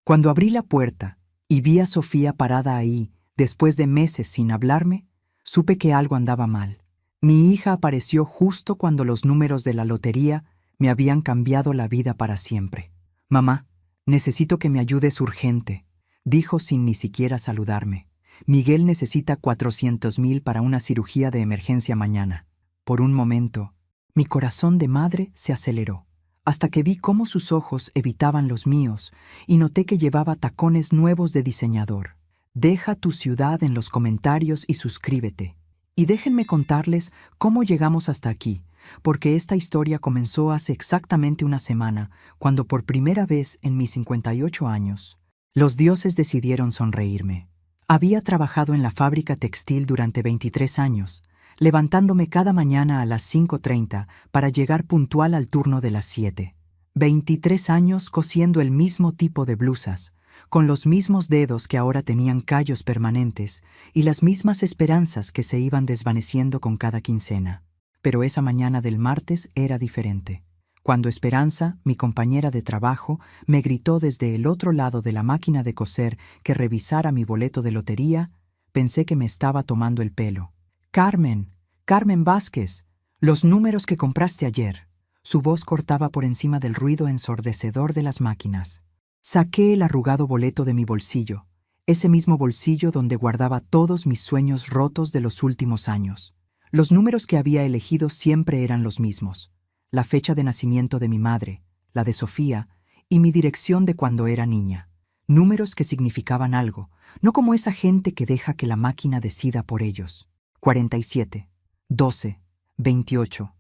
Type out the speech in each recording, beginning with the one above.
Cuando abrí la puerta y vi a Sofía parada ahí, después de meses sin hablarme, supe que algo andaba mal. Mi hija apareció justo cuando los números de la lotería me habían cambiado la vida para siempre. «Mamá, necesito que me ayudes urgente», dijo sin ni siquiera saludarme. «Miguel necesita 400,000 para una cirugía de emergencia mañana». Por un momento, mi corazón de madre se aceleró, hasta que vi cómo sus ojos evitaban los míos y noté que llevaba tacones nuevos de diseñador. Deja tu ciudad en los comentarios y suscríbete. Y déjenme contarles cómo llegamos hasta aquí, porque esta historia comenzó hace exactamente una semana, cuando por primera vez en mis 58 años, los dioses decidieron sonreírme. Había trabajado en la fábrica textil durante 23 años, levantándome cada mañana a las 5:30 para llegar puntual al turno de las 7. 23 años cosiendo el mismo tipo de blusas, con los mismos dedos que ahora tenían callos permanentes y las mismas esperanzas que se iban desvaneciendo con cada quincena. Pero esa mañana del martes era diferente. Cuando Esperanza, mi compañera de trabajo, me gritó desde el otro lado de la máquina de coser que revisara mi boleto de lotería, pensé que me estaba tomando el pelo. «Carmen, Carmen Vázquez, los números que compraste ayer». Su voz cortaba por encima del ruido ensordecedor de las máquinas. Saqué el arrugado boleto de mi bolsillo, ese mismo bolsillo donde guardaba todos mis sueños rotos de los últimos años. Los números que había elegido siempre eran los mismos: la fecha de nacimiento de mi madre, la de Sofía y mi dirección de cuando era niña. Números que significaban algo, no como esa gente que deja que la máquina decida por ellos. 47, 12, 28,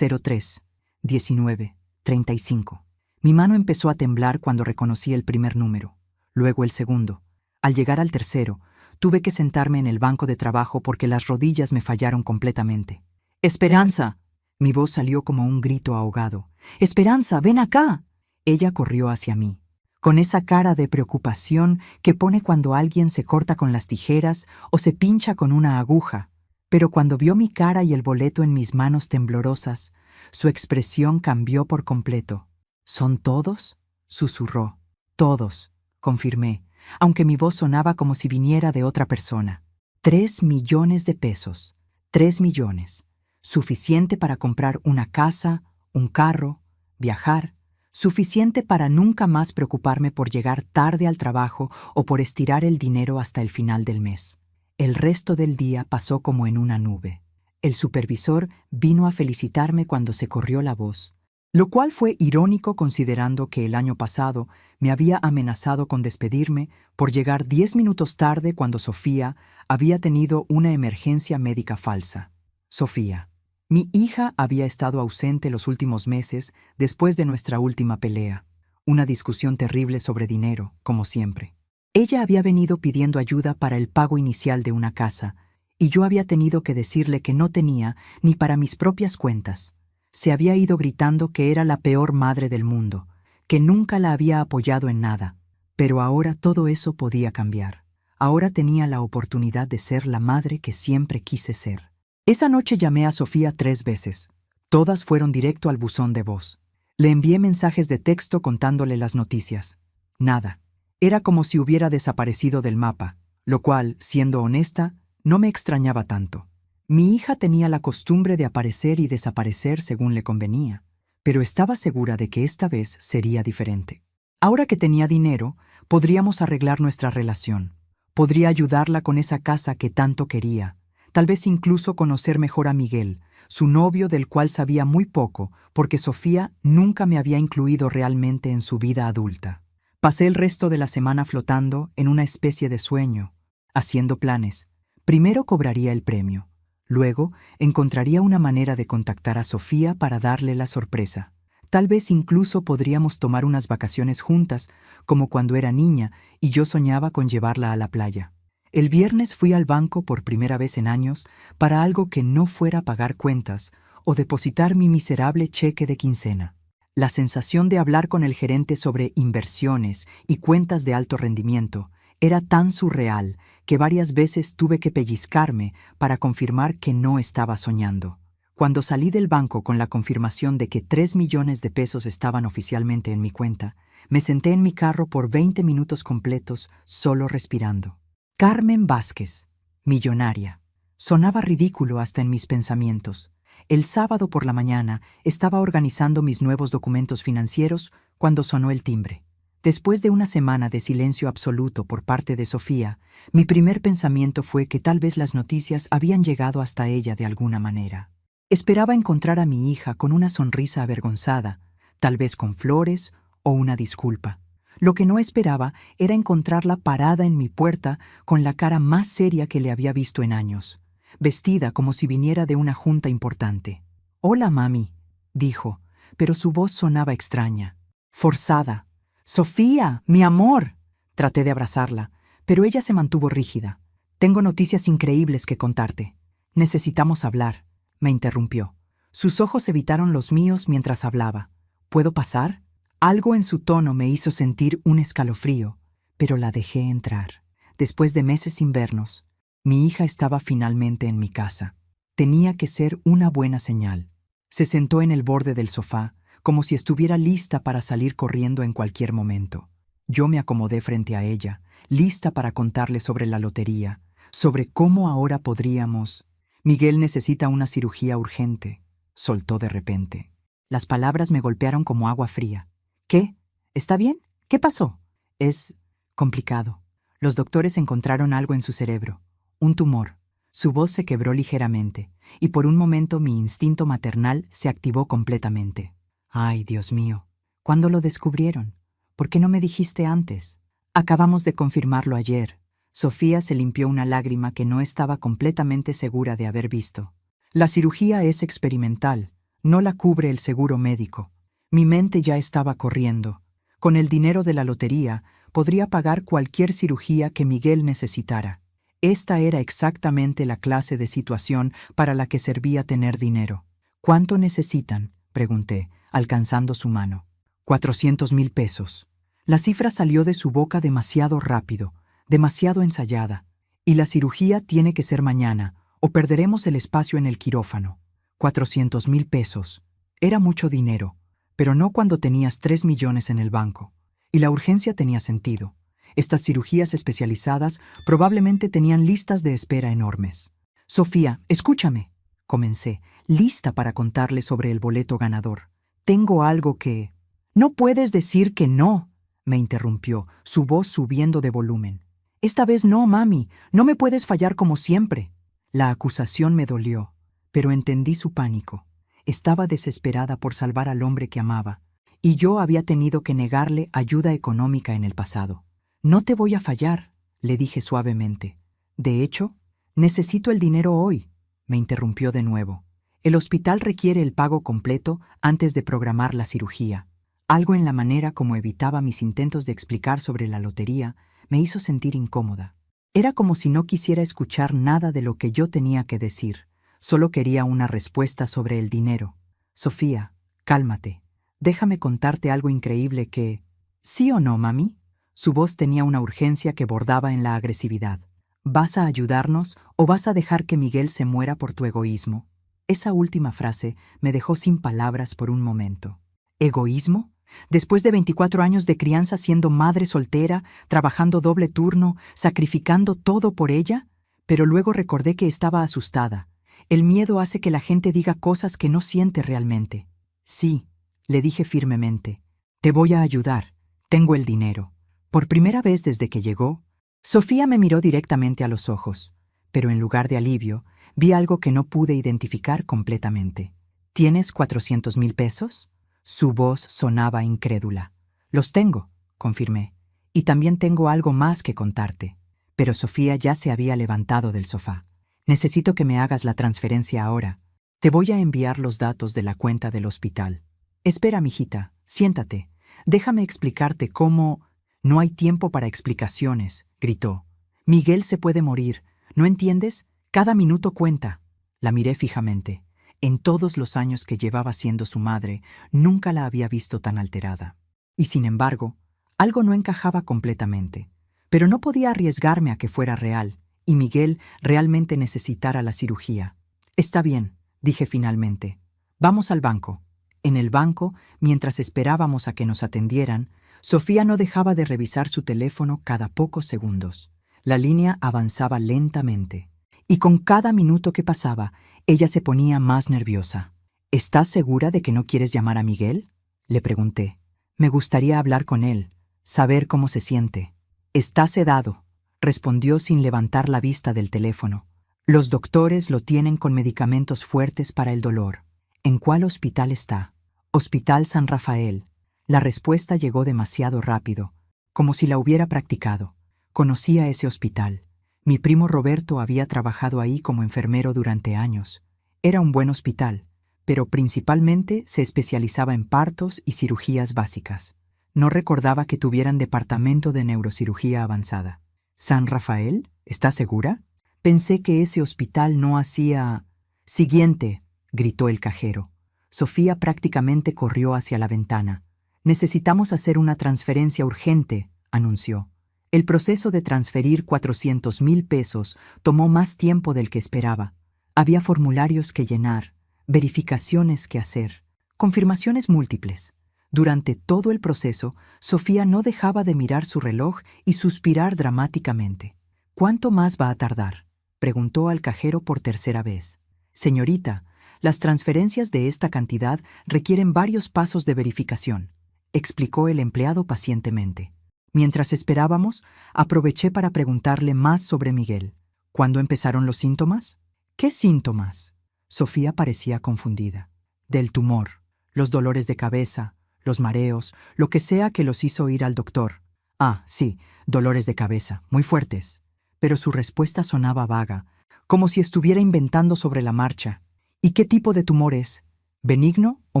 03, 19, 35. Mi mano empezó a temblar cuando reconocí el primer número, luego el segundo. Al llegar al tercero, tuve que sentarme en el banco de trabajo porque las rodillas me fallaron completamente. «¡Esperanza!». Mi voz salió como un grito ahogado. «¡Esperanza, ven acá!». Ella corrió hacia mí, con esa cara de preocupación que pone cuando alguien se corta con las tijeras o se pincha con una aguja. Pero cuando vio mi cara y el boleto en mis manos temblorosas, su expresión cambió por completo. «¿Son todos?», susurró. «Todos», confirmé, aunque mi voz sonaba como si viniera de otra persona. 3 millones de pesos. 3 millones. Suficiente para comprar una casa, un carro, viajar. Suficiente para nunca más preocuparme por llegar tarde al trabajo o por estirar el dinero hasta el final del mes. El resto del día pasó como en una nube. El supervisor vino a felicitarme cuando se corrió la voz, lo cual fue irónico considerando que el año pasado me había amenazado con despedirme por llegar 10 minutos tarde cuando Sofía había tenido una emergencia médica falsa. Sofía. Mi hija había estado ausente los últimos meses después de nuestra última pelea, una discusión terrible sobre dinero, como siempre. Ella había venido pidiendo ayuda para el pago inicial de una casa, y yo había tenido que decirle que no tenía ni para mis propias cuentas. Se había ido gritando que era la peor madre del mundo, que nunca la había apoyado en nada. Pero ahora todo eso podía cambiar. Ahora tenía la oportunidad de ser la madre que siempre quise ser. Esa noche llamé a Sofía 3 veces. Todas fueron directo al buzón de voz. Le envié mensajes de texto contándole las noticias. Nada. Era como si hubiera desaparecido del mapa, lo cual, siendo honesta, no me extrañaba tanto. Mi hija tenía la costumbre de aparecer y desaparecer según le convenía, pero estaba segura de que esta vez sería diferente. Ahora que tenía dinero, podríamos arreglar nuestra relación. Podría ayudarla con esa casa que tanto quería, tal vez incluso conocer mejor a Miguel, su novio del cual sabía muy poco, porque Sofía nunca me había incluido realmente en su vida adulta. Pasé el resto de la semana flotando en una especie de sueño, haciendo planes. Primero cobraría el premio. Luego encontraría una manera de contactar a Sofía para darle la sorpresa. Tal vez incluso podríamos tomar unas vacaciones juntas, como cuando era niña y yo soñaba con llevarla a la playa. El viernes fui al banco por primera vez en años para algo que no fuera pagar cuentas o depositar mi miserable cheque de quincena. La sensación de hablar con el gerente sobre inversiones y cuentas de alto rendimiento era tan surreal que varias veces tuve que pellizcarme para confirmar que no estaba soñando. Cuando salí del banco con la confirmación de que 3 millones de pesos estaban oficialmente en mi cuenta, Me senté en mi carro por 20 minutos completos, solo respirando. Carmen Vázquez, millonaria. Sonaba ridículo hasta en mis pensamientos. El sábado por la mañana estaba organizando mis nuevos documentos financieros cuando sonó el timbre. Después de una semana de silencio absoluto por parte de Sofía, mi primer pensamiento fue que tal vez las noticias habían llegado hasta ella de alguna manera. Esperaba encontrar a mi hija con una sonrisa avergonzada, tal vez con flores o una disculpa. Lo que no esperaba era encontrarla parada en mi puerta con la cara más seria que le había visto en años, vestida como si viniera de una junta importante. «Hola, mami», dijo, pero su voz sonaba extraña, forzada. «Sofía, mi amor». Traté de abrazarla, pero ella se mantuvo rígida. «Tengo noticias increíbles que contarte. Necesitamos hablar», me interrumpió. Sus ojos evitaron los míos mientras hablaba. «¿Puedo pasar?». Algo en su tono me hizo sentir un escalofrío, pero la dejé entrar. Después de meses sin vernos, mi hija estaba finalmente en mi casa. Tenía que ser una buena señal. Se sentó en el borde del sofá, como si estuviera lista para salir corriendo en cualquier momento. Yo me acomodé frente a ella, lista para contarle sobre la lotería, sobre cómo ahora podríamos... «Miguel necesita una cirugía urgente», soltó de repente. Las palabras me golpearon como agua fría. «¿Qué? ¿Está bien? ¿Qué pasó?» «Es complicado. Los doctores encontraron algo en su cerebro, un tumor». Su voz se quebró ligeramente, y por un momento mi instinto maternal se activó completamente. «Ay, Dios mío, ¿cuándo lo descubrieron? ¿Por qué no me dijiste antes?» «Acabamos de confirmarlo ayer». Sofía se limpió una lágrima que no estaba completamente segura de haber visto. «La cirugía es experimental, no la cubre el seguro médico». Mi mente ya estaba corriendo. Con el dinero de la lotería, podría pagar cualquier cirugía que Miguel necesitara. Esta era exactamente la clase de situación para la que servía tener dinero. «¿Cuánto necesitan?», pregunté, alcanzando su mano. 400,000 pesos. La cifra salió de su boca demasiado rápido, demasiado ensayada. «Y la cirugía tiene que ser mañana, o perderemos el espacio en el quirófano». 400,000 pesos. Era mucho dinero, pero no cuando tenías 3 millones en el banco. Y la urgencia tenía sentido. Estas cirugías especializadas probablemente tenían listas de espera enormes. «Sofía, escúchame», comencé, lista para contarle sobre el boleto ganador. «Tengo algo que...». «No puedes decir que no», me interrumpió, su voz subiendo de volumen. «Esta vez no, mami, no me puedes fallar como siempre». La acusación me dolió, pero entendí su pánico. Estaba desesperada por salvar al hombre que amaba, y yo había tenido que negarle ayuda económica en el pasado. «No te voy a fallar», le dije suavemente. «De hecho, necesito el dinero hoy», me interrumpió de nuevo. «El hospital requiere el pago completo antes de programar la cirugía». Algo en la manera como evitaba mis intentos de explicar sobre la lotería me hizo sentir incómoda. Era como si no quisiera escuchar nada de lo que yo tenía que decir. Solo quería una respuesta sobre el dinero. «Sofía, cálmate. Déjame contarte algo increíble que...». «¿Sí o no, mami?». Su voz tenía una urgencia que bordaba en la agresividad. «¿Vas a ayudarnos o vas a dejar que Miguel se muera por tu egoísmo?». Esa última frase me dejó sin palabras por un momento. ¿Egoísmo? Después de 24 años de crianza siendo madre soltera, trabajando doble turno, sacrificando todo por ella, pero luego recordé que estaba asustada. El miedo hace que la gente diga cosas que no siente realmente. «Sí», le dije firmemente, «te voy a ayudar. Tengo el dinero». Por primera vez desde que llegó, Sofía me miró directamente a los ojos, pero en lugar de alivio, vi algo que no pude identificar completamente. «¿Tienes 400,000 pesos?» Su voz sonaba incrédula. «Los tengo», confirmé, «y también tengo algo más que contarte». Pero Sofía ya se había levantado del sofá. «Necesito que me hagas la transferencia ahora. Te voy a enviar los datos de la cuenta del hospital». «Espera, mijita, siéntate. Déjame explicarte cómo...». «No hay tiempo para explicaciones», gritó. «Miguel se puede morir. ¿No entiendes? Cada minuto cuenta». La miré fijamente. En todos los años que llevaba siendo su madre, nunca la había visto tan alterada. Y sin embargo, algo no encajaba completamente. Pero no podía arriesgarme a que fuera real, y Miguel realmente necesitara la cirugía. «Está bien», dije finalmente. «Vamos al banco». En el banco, mientras esperábamos a que nos atendieran, Sofía no dejaba de revisar su teléfono cada pocos segundos. La línea avanzaba lentamente, y con cada minuto que pasaba, ella se ponía más nerviosa. ¿Estás segura de que no quieres llamar a Miguel?, le pregunté. Me gustaría hablar con él, saber cómo se siente. Está sedado, respondió sin levantar la vista del teléfono. Los doctores lo tienen con medicamentos fuertes para el dolor. ¿En cuál hospital está? Hospital San Rafael. La respuesta llegó demasiado rápido, como si la hubiera practicado. Conocía ese hospital. Mi primo Roberto había trabajado ahí como enfermero durante años. Era un buen hospital, pero principalmente se especializaba en partos y cirugías básicas. No recordaba que tuvieran departamento de neurocirugía avanzada. ¿San Rafael? ¿Estás segura? Pensé que ese hospital no hacía... Siguiente, gritó el cajero. Sofía prácticamente corrió hacia la ventana. Necesitamos hacer una transferencia urgente, anunció. El proceso de transferir 400,000 pesos tomó más tiempo del que esperaba. Había formularios que llenar, verificaciones que hacer, confirmaciones múltiples. Durante todo el proceso, Sofía no dejaba de mirar su reloj y suspirar dramáticamente. ¿Cuánto más va a tardar?, preguntó al cajero por tercera vez. Señorita, las transferencias de esta cantidad requieren varios pasos de verificación, explicó el empleado pacientemente. Mientras esperábamos, aproveché para preguntarle más sobre Miguel. ¿Cuándo empezaron los síntomas? ¿Qué síntomas? Sofía parecía confundida. Del tumor, los dolores de cabeza, los mareos, lo que sea que los hizo ir al doctor. Ah, sí, dolores de cabeza, muy fuertes. Pero su respuesta sonaba vaga, como si estuviera inventando sobre la marcha. ¿Y qué tipo de tumor es? ¿Benigno o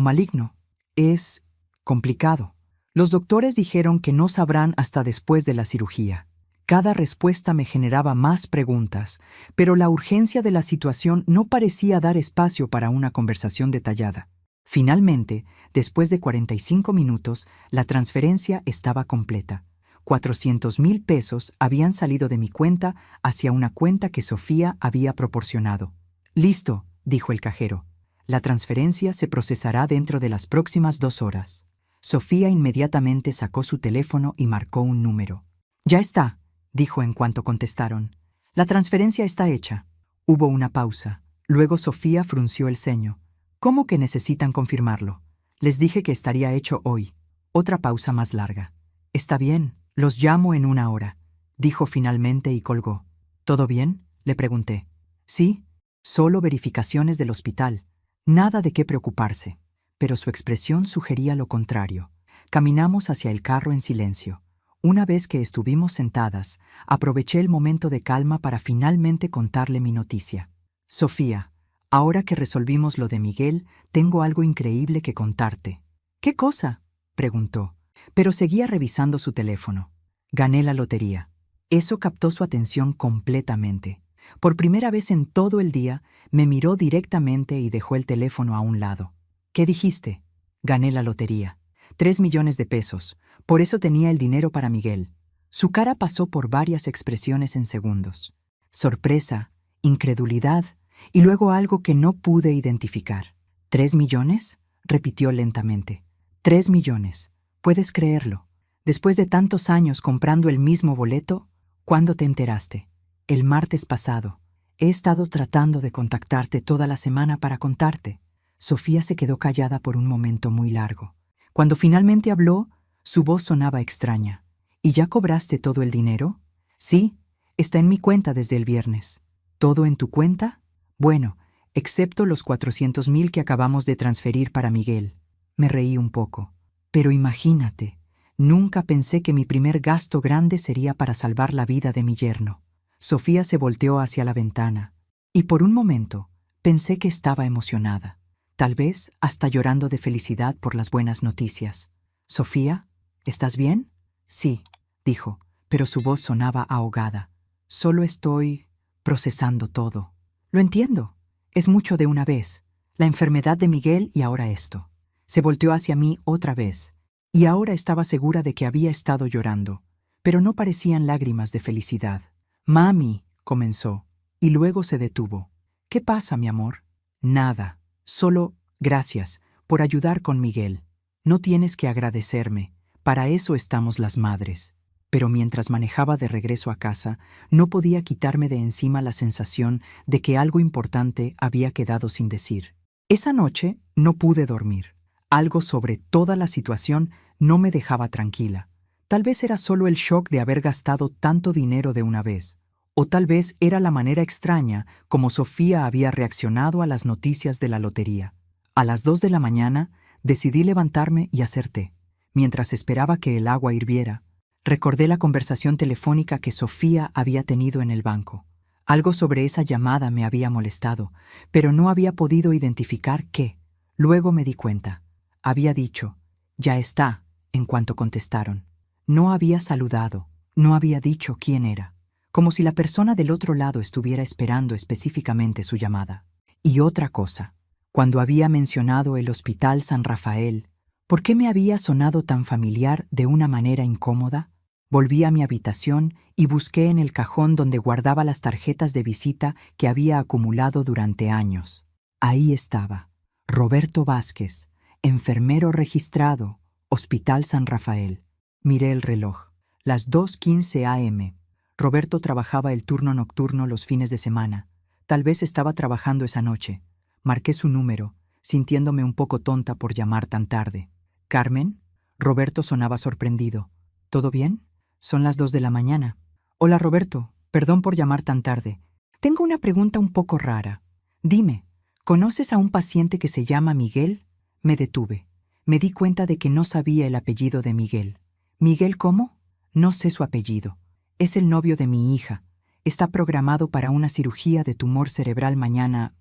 maligno? Es complicado. Los doctores dijeron que no sabrán hasta después de la cirugía. Cada respuesta me generaba más preguntas, pero la urgencia de la situación no parecía dar espacio para una conversación detallada. Finalmente, después de 45 minutos, la transferencia estaba completa. 400,000 pesos habían salido de mi cuenta hacia una cuenta que Sofía había proporcionado. Listo, dijo el cajero. La transferencia se procesará dentro de las próximas 2 horas. Sofía inmediatamente sacó su teléfono y marcó un número. Ya está, dijo en cuanto contestaron. La transferencia está hecha. Hubo una pausa. Luego Sofía frunció el ceño. ¿Cómo que necesitan confirmarlo? Les dije que estaría hecho hoy. Otra pausa más larga. Está bien, los llamo en 1 hora, dijo finalmente y colgó. ¿Todo bien?, le pregunté. Sí, solo verificaciones del hospital. Nada de qué preocuparse. Pero su expresión sugería lo contrario. Caminamos hacia el carro en silencio. Una vez que estuvimos sentadas, aproveché el momento de calma para finalmente contarle mi noticia. Sofía, ahora que resolvimos lo de Miguel, tengo algo increíble que contarte. ¿Qué cosa?, preguntó, pero seguía revisando su teléfono. Gané la lotería. Eso captó su atención completamente. Por primera vez en todo el día, me miró directamente y dejó el teléfono a un lado. ¿Qué dijiste? Gané la lotería. 3 millones de pesos. Por eso tenía el dinero para Miguel. Su cara pasó por varias expresiones en segundos. Sorpresa, incredulidad y luego algo que no pude identificar. ¿3 millones? Repitió lentamente. 3 millones. ¿Puedes creerlo? Después de tantos años comprando el mismo boleto, ¿cuándo te enteraste? El martes pasado. He estado tratando de contactarte toda la semana para contarte. Sofía se quedó callada por un momento muy largo. Cuando finalmente habló, su voz sonaba extraña. ¿Y ya cobraste todo el dinero? Sí, está en mi cuenta desde el viernes. ¿Todo en tu cuenta? Bueno, excepto los 400,000 que acabamos de transferir para Miguel. Me reí un poco. Pero imagínate, nunca pensé que mi primer gasto grande sería para salvar la vida de mi yerno. Sofía se volteó hacia la ventana, y por un momento pensé que estaba emocionada. Tal vez hasta llorando de felicidad por las buenas noticias. «Sofía, ¿estás bien?» «Sí», dijo, pero su voz sonaba ahogada. «Solo estoy procesando todo». «Lo entiendo. Es mucho de una vez. La enfermedad de Miguel y ahora esto». Se volteó hacia mí otra vez, y ahora estaba segura de que había estado llorando, pero no parecían lágrimas de felicidad. «Mami», comenzó, y luego se detuvo. «¿Qué pasa, mi amor?» «Nada. Solo gracias por ayudar con Miguel. No tienes que agradecerme. Para eso estamos las madres. Pero mientras manejaba de regreso a casa, no podía quitarme de encima la sensación de que algo importante había quedado sin decir. Esa noche no pude dormir. Algo sobre toda la situación no me dejaba tranquila. Tal vez era solo el shock de haber gastado tanto dinero de una vez. O tal vez era la manera extraña como Sofía había reaccionado a las noticias de la lotería. A las 2 de la mañana decidí levantarme y hacer té. Mientras esperaba que el agua hirviera, recordé la conversación telefónica que Sofía había tenido en el banco. Algo sobre esa llamada me había molestado, pero no había podido identificar qué. Luego me di cuenta. Había dicho, «Ya está», en cuanto contestaron. No había saludado, no había dicho quién era, como si la persona del otro lado estuviera esperando específicamente su llamada. Y otra cosa, cuando había mencionado el Hospital San Rafael, ¿por qué me había sonado tan familiar de una manera incómoda? Volví a mi habitación y busqué en el cajón donde guardaba las tarjetas de visita que había acumulado durante años. Ahí estaba, Roberto Vázquez, enfermero registrado, Hospital San Rafael. Miré el reloj, las 2:15 a.m. Roberto trabajaba el turno nocturno los fines de semana. Tal vez estaba trabajando esa noche. Marqué su número, sintiéndome un poco tonta por llamar tan tarde. «¿Carmen?» Roberto sonaba sorprendido. «¿Todo bien? Son las 2 de la mañana». «Hola, Roberto. Perdón por llamar tan tarde. Tengo una pregunta un poco rara. Dime, ¿conoces a un paciente que se llama Miguel?» Me detuve. Me di cuenta de que no sabía el apellido de Miguel. «¿Miguel cómo?» «No sé su apellido. Es el novio de mi hija. Está programado para una cirugía de tumor cerebral mañana.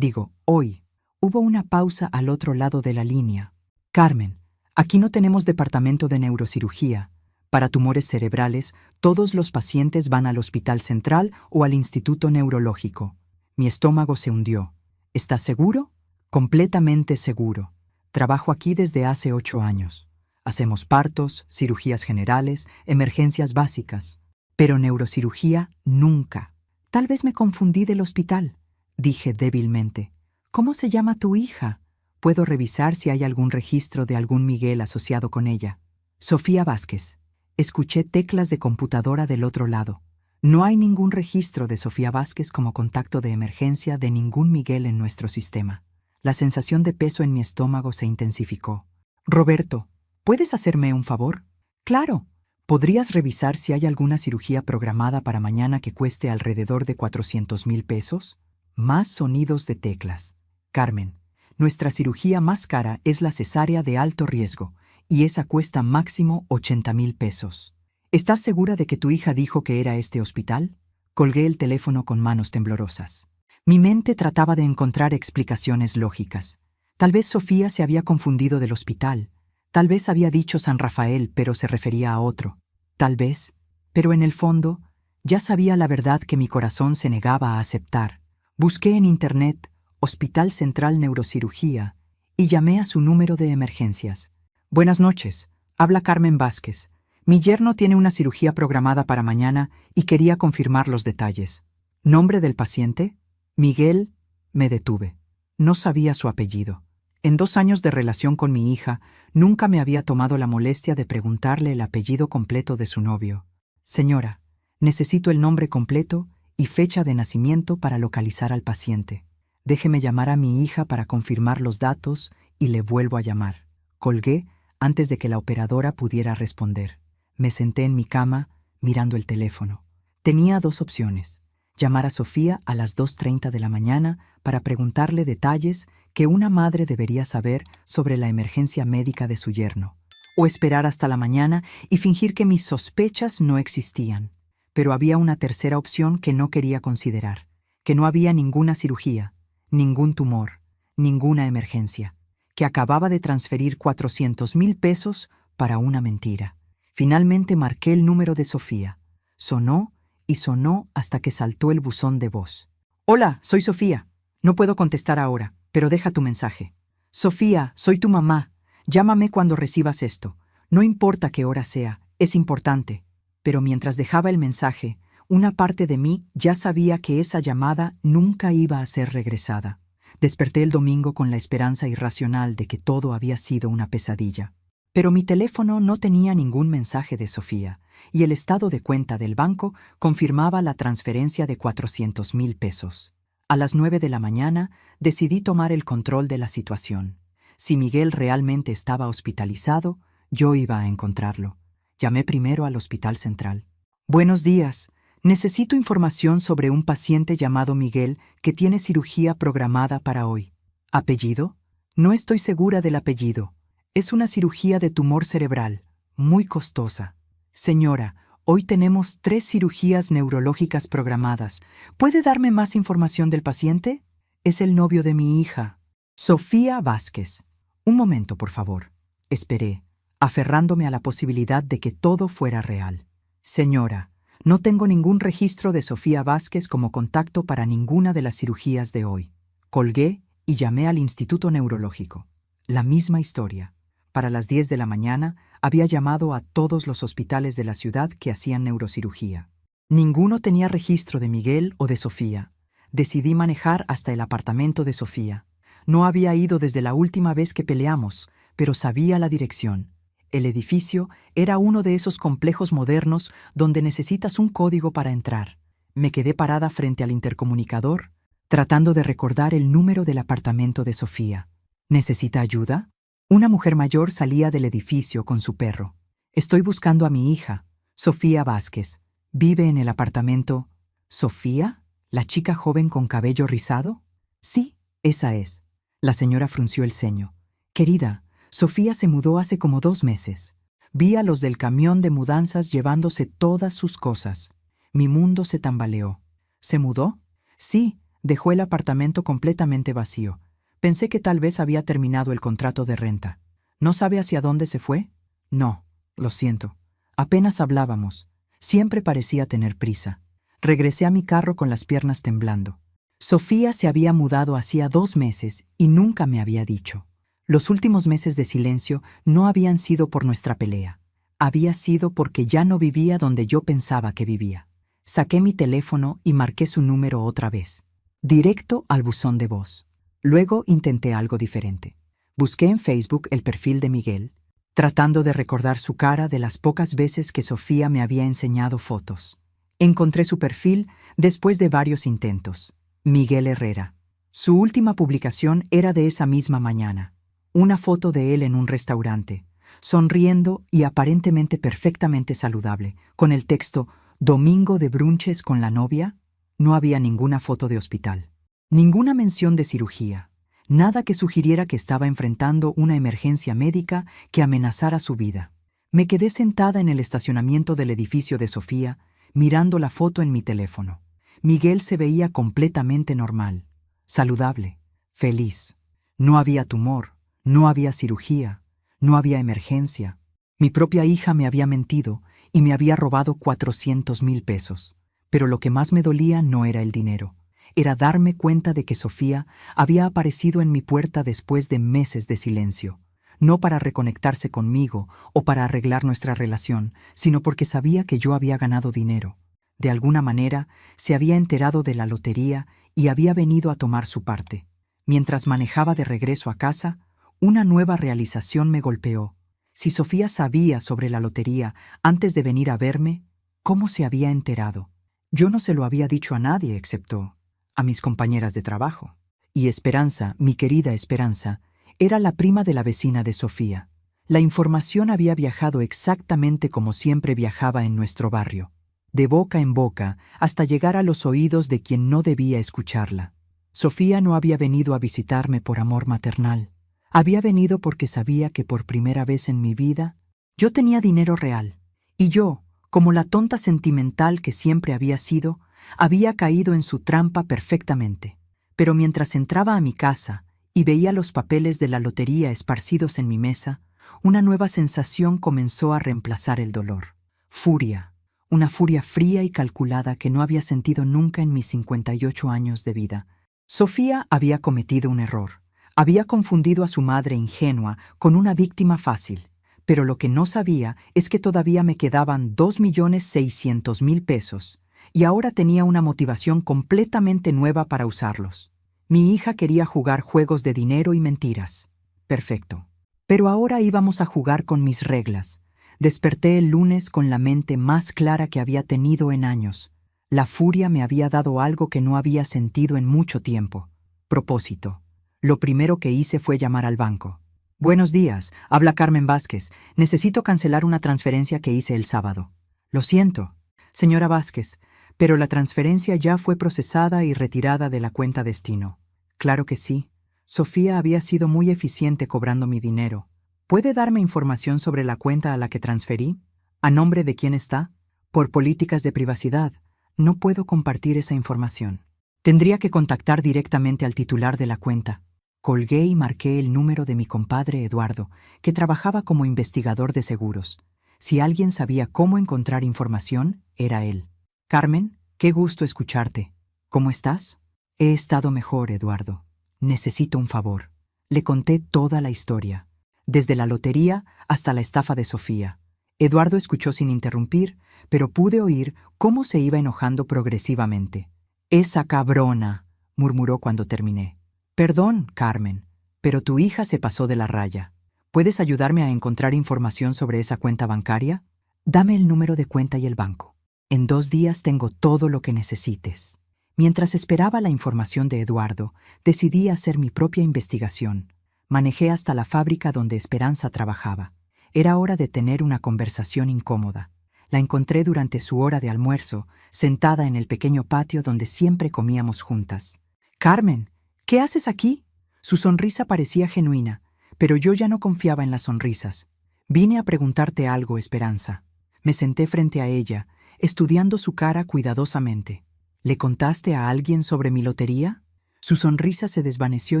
Hoy». Hubo una pausa al otro lado de la línea. «Carmen, aquí no tenemos departamento de neurocirugía. Para tumores cerebrales, todos los pacientes van al Hospital Central o al Instituto Neurológico». Mi estómago se hundió. «¿Estás seguro?» «Completamente seguro. Trabajo aquí desde hace 8 años. Hacemos partos, cirugías generales, emergencias básicas. Pero neurocirugía nunca». «Tal vez me confundí del hospital», dije débilmente. «¿Cómo se llama tu hija? Puedo revisar si hay algún registro de algún Miguel asociado con ella». «Sofía Vázquez». Escuché teclas de computadora del otro lado. No hay ningún registro de Sofía Vázquez como contacto de emergencia de ningún Miguel en nuestro sistema. La sensación de peso en mi estómago se intensificó. «Roberto, ¿puedes hacerme un favor?» «Claro. ¿Podrías revisar si hay alguna cirugía programada para mañana que cueste alrededor de 400,000 pesos?» Más sonidos de teclas. «Carmen, nuestra cirugía más cara es la cesárea de alto riesgo, y esa cuesta máximo 80,000 pesos. ¿Estás segura de que tu hija dijo que era este hospital?» Colgué el teléfono con manos temblorosas. Mi mente trataba de encontrar explicaciones lógicas. Tal vez Sofía se había confundido del hospital. Tal vez había dicho San Rafael, pero se refería a otro. Tal vez, pero en el fondo, ya sabía la verdad que mi corazón se negaba a aceptar. Busqué en Internet Hospital Central Neurocirugía y llamé a su número de emergencias. «Buenas noches. Habla Carmen Vázquez. Mi yerno tiene una cirugía programada para mañana y quería confirmar los detalles». «¿Nombre del paciente?» «Miguel». Me detuve. No sabía su apellido. En 2 años de relación con mi hija, nunca me había tomado la molestia de preguntarle el apellido completo de su novio. «Señora, necesito el nombre completo y fecha de nacimiento para localizar al paciente. Déjeme llamar a mi hija para confirmar los datos y le vuelvo a llamar». Colgué antes de que la operadora pudiera responder. Me senté en mi cama, mirando el teléfono. Tenía 2 opciones: llamar a Sofía a las 2:30 de la mañana para preguntarle detalles que una madre debería saber sobre la emergencia médica de su yerno, o esperar hasta la mañana y fingir que mis sospechas no existían. Pero había una tercera opción que no quería considerar: que no había ninguna cirugía, ningún tumor, ninguna emergencia, que acababa de transferir 400,000 pesos para una mentira. Finalmente marqué el número de Sofía. Sonó y sonó hasta que saltó el buzón de voz. «Hola, soy Sofía. No puedo contestar ahora, pero deja tu mensaje». «Sofía, soy tu mamá. Llámame cuando recibas esto. No importa qué hora sea, es importante». Pero mientras dejaba el mensaje, una parte de mí ya sabía que esa llamada nunca iba a ser regresada. Desperté el domingo con la esperanza irracional de que todo había sido una pesadilla. Pero mi teléfono no tenía ningún mensaje de Sofía, y el estado de cuenta del banco confirmaba la transferencia de 400,000 pesos. A las 9 de la mañana decidí tomar el control de la situación. Si Miguel realmente estaba hospitalizado, yo iba a encontrarlo. Llamé primero al Hospital Central. Buenos días. Necesito información sobre un paciente llamado Miguel que tiene cirugía programada para hoy. ¿Apellido? No estoy segura del apellido. Es una cirugía de tumor cerebral, muy costosa. Señora, hoy tenemos 3 cirugías neurológicas programadas. ¿Puede darme más información del paciente? Es el novio de mi hija, Sofía Vázquez. Un momento, por favor. Esperé, aferrándome a la posibilidad de que todo fuera real. Señora, no tengo ningún registro de Sofía Vázquez como contacto para ninguna de las cirugías de hoy. Colgué y llamé al Instituto Neurológico. La misma historia. Para las 10 de la mañana había llamado a todos los hospitales de la ciudad que hacían neurocirugía. Ninguno tenía registro de Miguel o de Sofía. Decidí manejar hasta el apartamento de Sofía. No había ido desde la última vez que peleamos, pero sabía la dirección. El edificio era uno de esos complejos modernos donde necesitas un código para entrar. Me quedé parada frente al intercomunicador, tratando de recordar el número del apartamento de Sofía. ¿Necesita ayuda? Una mujer mayor salía del edificio con su perro. Estoy buscando a mi hija, Sofía Vázquez. ¿Vive en el apartamento? ¿Sofía? ¿La chica joven con cabello rizado? Sí, esa es. La señora frunció el ceño. Querida, Sofía se mudó hace como 2 meses. Vi a los del camión de mudanzas llevándose todas sus cosas. Mi mundo se tambaleó. ¿Se mudó? Sí, dejó el apartamento completamente vacío. Pensé que tal vez había terminado el contrato de renta. ¿No sabe hacia dónde se fue? No, lo siento. Apenas hablábamos. Siempre parecía tener prisa. Regresé a mi carro con las piernas temblando. Sofía se había mudado hacía 2 meses y nunca me había dicho. Los últimos meses de silencio no habían sido por nuestra pelea. Había sido porque ya no vivía donde yo pensaba que vivía. Saqué mi teléfono y marqué su número otra vez. Directo al buzón de voz. Luego intenté algo diferente. Busqué en Facebook el perfil de Miguel, tratando de recordar su cara de las pocas veces que Sofía me había enseñado fotos. Encontré su perfil después de varios intentos. Miguel Herrera. Su última publicación era de esa misma mañana. Una foto de él en un restaurante, sonriendo y aparentemente perfectamente saludable, con el texto «Domingo de brunches con la novia». No había ninguna foto de hospital. Ninguna mención de cirugía, nada que sugiriera que estaba enfrentando una emergencia médica que amenazara su vida. Me quedé sentada en el estacionamiento del edificio de Sofía, mirando la foto en mi teléfono. Miguel se veía completamente normal, saludable, feliz. No había tumor, no había cirugía, no había emergencia. Mi propia hija me había mentido y me había robado 400,000 pesos. Pero lo que más me dolía no era el dinero. Era darme cuenta de que Sofía había aparecido en mi puerta después de meses de silencio, no para reconectarse conmigo o para arreglar nuestra relación, sino porque sabía que yo había ganado dinero. De alguna manera, se había enterado de la lotería y había venido a tomar su parte. Mientras manejaba de regreso a casa, una nueva realización me golpeó. Si Sofía sabía sobre la lotería antes de venir a verme, ¿cómo se había enterado? Yo no se lo había dicho a nadie excepto a mis compañeras de trabajo. Y Esperanza, mi querida Esperanza, era la prima de la vecina de Sofía. La información había viajado exactamente como siempre viajaba en nuestro barrio, de boca en boca hasta llegar a los oídos de quien no debía escucharla. Sofía no había venido a visitarme por amor maternal. Había venido porque sabía que por primera vez en mi vida yo tenía dinero real. Y yo, como la tonta sentimental que siempre había sido, había caído en su trampa perfectamente. Pero mientras entraba a mi casa y veía los papeles de la lotería esparcidos en mi mesa, una nueva sensación comenzó a reemplazar el dolor. Furia. Una furia fría y calculada que no había sentido nunca en mis 58 años de vida. Sofía había cometido un error. Había confundido a su madre ingenua con una víctima fácil. Pero lo que no sabía es que todavía me quedaban 2,600,000 pesos. Y ahora tenía una motivación completamente nueva para usarlos. Mi hija quería jugar juegos de dinero y mentiras. Perfecto. Pero ahora íbamos a jugar con mis reglas. Desperté el lunes con la mente más clara que había tenido en años. La furia me había dado algo que no había sentido en mucho tiempo. Propósito. Lo primero que hice fue llamar al banco. Buenos días, habla Carmen Vázquez. Necesito cancelar una transferencia que hice el sábado. Lo siento, señora Vázquez, pero la transferencia ya fue procesada y retirada de la cuenta destino. Claro que sí. Sofía había sido muy eficiente cobrando mi dinero. ¿Puede darme información sobre la cuenta a la que transferí? ¿A nombre de quién está? Por políticas de privacidad, no puedo compartir esa información. Tendría que contactar directamente al titular de la cuenta. Colgué y marqué el número de mi compadre Eduardo, que trabajaba como investigador de seguros. Si alguien sabía cómo encontrar información, era él. Carmen, qué gusto escucharte. ¿Cómo estás? He estado mejor, Eduardo. Necesito un favor. Le conté toda la historia, desde la lotería hasta la estafa de Sofía. Eduardo escuchó sin interrumpir, pero pude oír cómo se iba enojando progresivamente. «Esa cabrona», murmuró cuando terminé. «Perdón, Carmen, pero tu hija se pasó de la raya. ¿Puedes ayudarme a encontrar información sobre esa cuenta bancaria? Dame el número de cuenta y el banco. En 2 días tengo todo lo que necesites». Mientras esperaba la información de Eduardo, decidí hacer mi propia investigación. Manejé hasta la fábrica donde Esperanza trabajaba. Era hora de tener una conversación incómoda. La encontré durante su hora de almuerzo, sentada en el pequeño patio donde siempre comíamos juntas. «Carmen, ¿qué haces aquí?» Su sonrisa parecía genuina, pero yo ya no confiaba en las sonrisas. «Vine a preguntarte algo, Esperanza». Me senté frente a ella, estudiando su cara cuidadosamente. «¿Le contaste a alguien sobre mi lotería?» Su sonrisa se desvaneció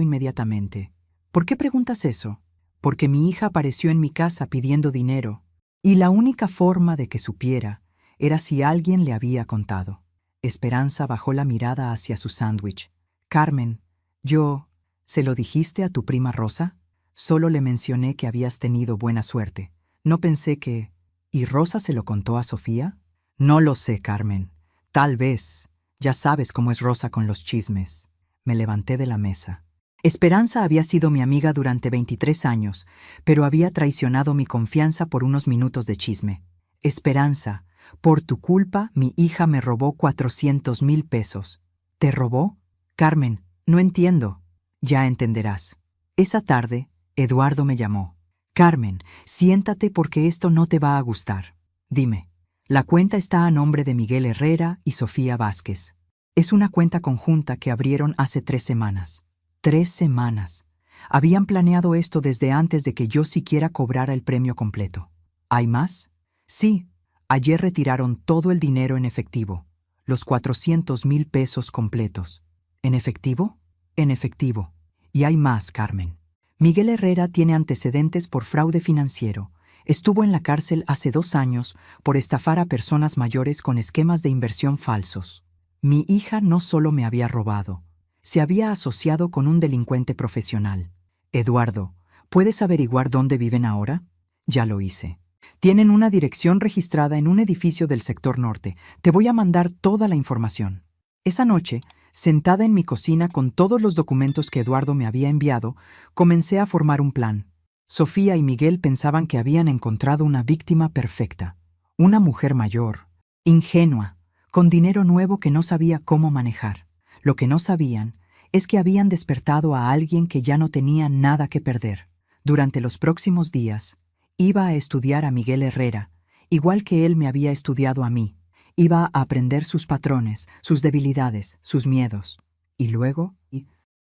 inmediatamente. «¿Por qué preguntas eso?» «Porque mi hija apareció en mi casa pidiendo dinero, y la única forma de que supiera era si alguien le había contado». Esperanza bajó la mirada hacia su sándwich. «Carmen, ¿se lo dijiste a tu prima Rosa?» «Solo le mencioné que habías tenido buena suerte. No pensé que... ¿Y Rosa se lo contó a Sofía?» «No lo sé, Carmen. Tal vez. Ya sabes cómo es Rosa con los chismes». Me levanté de la mesa. Esperanza había sido mi amiga durante 23 años, pero había traicionado mi confianza por unos minutos de chisme. «Esperanza, por tu culpa mi hija me robó 400,000 pesos». «¿Te robó?» «Carmen, no entiendo». «Ya entenderás». Esa tarde, Eduardo me llamó. «Carmen, siéntate porque esto no te va a gustar. Dime». «La cuenta está a nombre de Miguel Herrera y Sofía Vázquez. Es una cuenta conjunta que abrieron hace 3 semanas». 3 semanas. Habían planeado esto desde antes de que yo siquiera cobrara el premio completo. ¿Hay más? Sí. Ayer retiraron todo el dinero en efectivo. Los 400,000 pesos completos. ¿En efectivo? En efectivo. Y hay más, Carmen. Miguel Herrera tiene antecedentes por fraude financiero. Estuvo en la cárcel hace 2 años por estafar a personas mayores con esquemas de inversión falsos. Mi hija no solo me había robado, se había asociado con un delincuente profesional. Eduardo, ¿puedes averiguar dónde viven ahora? Ya lo hice. Tienen una dirección registrada en un edificio del sector norte. Te voy a mandar toda la información. Esa noche, sentada en mi cocina con todos los documentos que Eduardo me había enviado, comencé a formar un plan. Sofía y Miguel pensaban que habían encontrado una víctima perfecta. Una mujer mayor, ingenua, con dinero nuevo que no sabía cómo manejar. Lo que no sabían es que habían despertado a alguien que ya no tenía nada que perder. Durante los próximos días, iba a estudiar a Miguel Herrera, igual que él me había estudiado a mí. Iba a aprender sus patrones, sus debilidades, sus miedos. Y luego,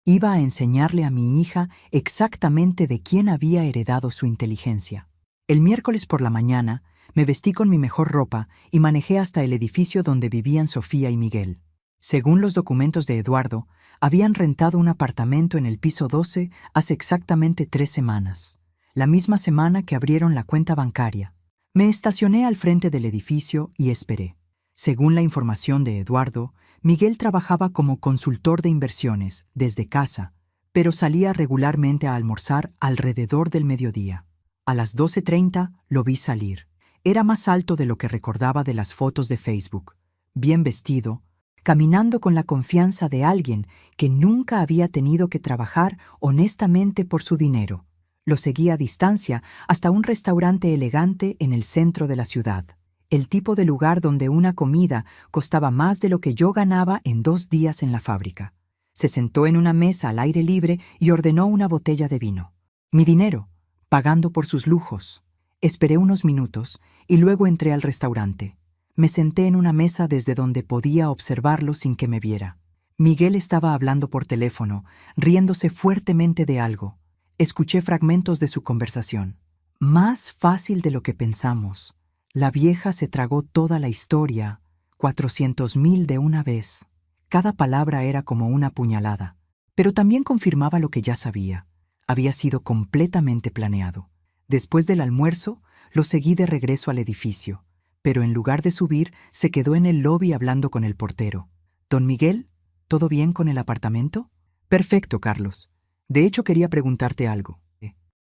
iba a enseñarle a mi hija exactamente de quién había heredado su inteligencia. El miércoles por la mañana, me vestí con mi mejor ropa y manejé hasta el edificio donde vivían Sofía y Miguel. Según los documentos de Eduardo, habían rentado un apartamento en el piso 12 hace exactamente 3 semanas, la misma semana que abrieron la cuenta bancaria. Me estacioné al frente del edificio y esperé. Según la información de Eduardo, Miguel trabajaba como consultor de inversiones desde casa, pero salía regularmente a almorzar alrededor del mediodía. A las 12:30 lo vi salir. Era más alto de lo que recordaba de las fotos de Facebook, bien vestido, caminando con la confianza de alguien que nunca había tenido que trabajar honestamente por su dinero. Lo seguí a distancia hasta un restaurante elegante en el centro de la ciudad, el tipo de lugar donde una comida costaba más de lo que yo ganaba en 2 días en la fábrica. Se sentó en una mesa al aire libre y ordenó una botella de vino. Mi dinero, pagando por sus lujos. Esperé unos minutos y luego entré al restaurante. Me senté en una mesa desde donde podía observarlo sin que me viera. Miguel estaba hablando por teléfono, riéndose fuertemente de algo. Escuché fragmentos de su conversación. Más fácil de lo que pensamos. La vieja se tragó toda la historia, 400,000 de una vez. Cada palabra era como una puñalada, pero también confirmaba lo que ya sabía. Había sido completamente planeado. Después del almuerzo, lo seguí de regreso al edificio, pero en lugar de subir, se quedó en el lobby hablando con el portero. «Don Miguel, ¿todo bien con el apartamento?» «Perfecto, Carlos. De hecho, quería preguntarte algo.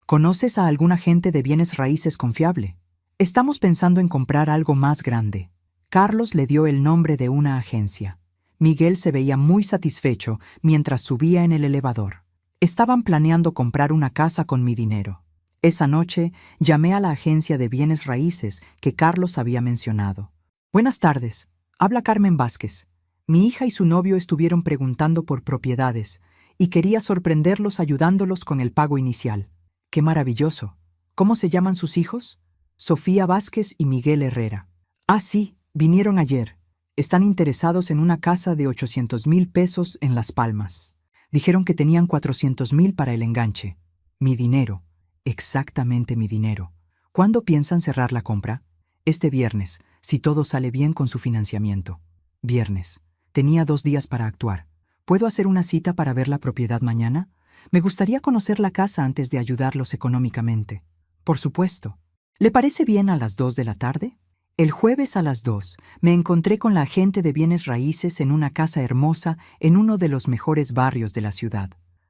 ¿Conoces a algún agente de bienes raíces confiable? Estamos pensando en comprar algo más grande». Carlos le dio el nombre de una agencia. Miguel se veía muy satisfecho mientras subía en el elevador. Estaban planeando comprar una casa con mi dinero. Esa noche llamé a la agencia de bienes raíces que Carlos había mencionado. «Buenas tardes. Habla Carmen Vázquez. Mi hija y su novio estuvieron preguntando por propiedades y quería sorprenderlos ayudándolos con el pago inicial». «Qué maravilloso. ¿Cómo se llaman sus hijos?» «Sofía Vázquez y Miguel Herrera». «Ah, sí, vinieron ayer. Están interesados en una casa de 800,000 pesos en Las Palmas. Dijeron que tenían 400,000 para el enganche. Mi dinero. Exactamente mi dinero. ¿Cuándo piensan cerrar la compra?» «Este viernes, si todo sale bien con su financiamiento». «Viernes. Tenía 2 días para actuar. ¿Puedo hacer una cita para ver la propiedad mañana? Me gustaría conocer la casa antes de ayudarlos económicamente». «Por supuesto. ¿Le parece bien a las 2 de la tarde?» El jueves a las 2 me encontré con la agente de bienes raíces en una casa hermosa en uno de los mejores barrios de la ciudad.